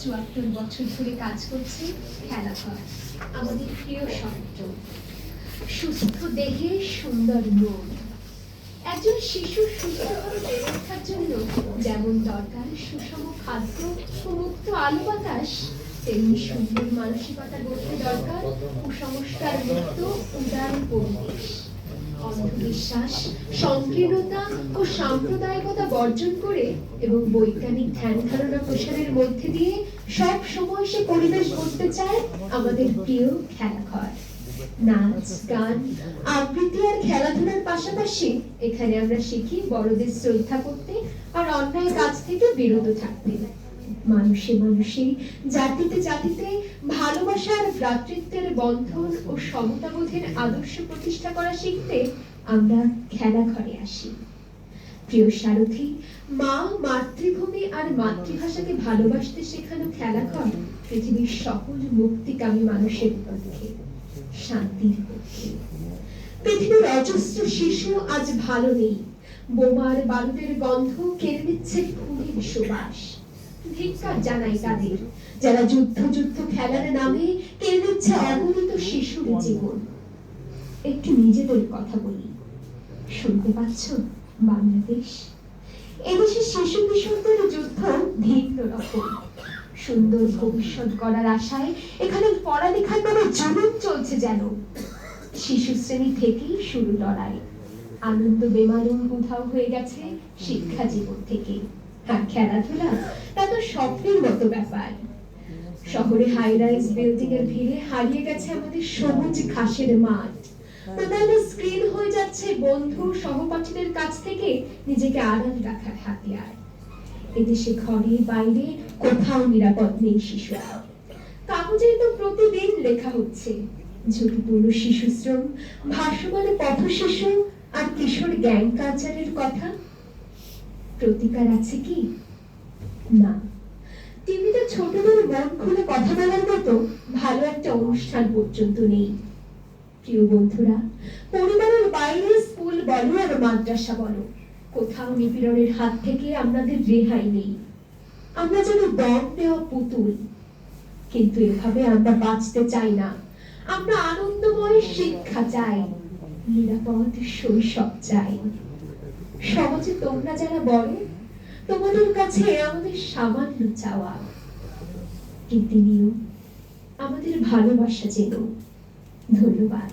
74 বছর ধরে কাজ করছে খেলাঘর, আমাদের প্রিয় শব্দ। সুস্থ দেহে সুন্দর মন। একজন শিশু সুস্থভাবে বেড়ে ওঠার জন্য যেমন দরকার সুষম খাদ্য ও মুক্ত আলো বাতাস, তেমনি সুন্দর মানসিকতা গড়তে দরকার কুসংস্কার মুক্ত উদার পরিবেশ। অন্ধবিশ্বাস, সংকীর্ণতা ও সাম্প্রদায়িকতা বর্জন করে এবং বৈজ্ঞানিক ধ্যান ধারণা প্রসারের মধ্যে দিয়ে সব সময় সে পরিবেশ গড়তে চায় আমাদের প্রিয় খেলাঘর। নাচ, গান, আবৃত্তি আর খেলাধুলার পাশাপাশি এখানে আমরা শিখি বড়দের শ্রদ্ধা করতে আর অন্যায় কাজ থেকে বিরত থাকতে। মানুষে মানুষে, জাতিতে জাতিতে ভালোবাসা আর ভ্রাতৃত্বের বন্ধন ও সমতাবোধের আদর্শ প্রতিষ্ঠা করা শিখতে আমরা খেলাঘরে আসি। প্রিয় সারথী, মা, মাতৃভূমি আর মাতৃভাষাকে ভালোবাসতে শেখানো খেলাঘর পৃথিবীর সকল মুক্তিকামী মানুষের পক্ষে, শান্তির পক্ষে। পৃথিবীর অজস্র শিশু আজ ভালো নেই। বোমার বারুদের গন্ধ কেড়ে নিচ্ছে ফুলের সুবাস। ধিক্কার জানাই তাদের যারা যুদ্ধ যুদ্ধ খেলার নামে কেড়ে নিচ্ছে অগণিত শিশুর জীবন। একটু নিজেদের কথা বলি। শুনতে পাচ্ছ বাংলাদেশ? এদেশের শিশু কিশোরদের যুদ্ধ ভিন্ন রকম। সুন্দর ভবিষ্যৎ গড়ার আশায় এখানে পড়ালেখার নামে জুলুম চলছে যেন। শিশু শ্রেণী থেকেই শুরু লড়াই। আনন্দ বেমালুম উধাও হয়ে গেছে শিক্ষা জীবন থেকে। আর খেলাধুলা তা তো স্বপ্নের মতো ব্যাপার। শহরে হাই রাইজ বিল্ডিং এর ভিড়ে হারিয়ে গেছে আমাদের সবুজ ঘাসের মাঠ। মোবাইলে স্ক্রিন হয়ে যাচ্ছে বন্ধু সহপাঠীদের কাছ থেকে নিজেকে আড়াল রাখার হাতিয়ার। এদেশে ঘরে বাইরে কোথাও নিরাপদ নেই শিশুরা। কাগজে তো প্রতিদিন লেখা হচ্ছে ঝুঁকিপূর্ণ শিশু শ্রম, ভাসমান পথ শিশু আর কিশোর গ্যাং কালচারের কথা। প্রতিকার আছে কি? না। টিভিতে ছোটদের মন খুলে কথা বলার মতো ভালো একটা অনুষ্ঠান পর্যন্ত নেই। প্রিয় বন্ধুরা, পরিবারের বাইরে স্কুল বলো আর মাদ্রাসা বলো, কোথাও নিপীড়নের হাত থেকে আমাদের রেহাই নেই। আমরা যেন দম দেওয়া পুতুল। কিন্তু এভাবে আমরা বাঁচতে চাই না। আমরা আনন্দময় শিক্ষা চাই, নিরাপদ শৈশব চাই। সমাজে তোমরা যারা বড়, তোমাদের কাছে আমাদের সামান্য চাওয়া, কিন্তু নিও আমাদের ভালোবাসা যেন। ধন্যবাদ।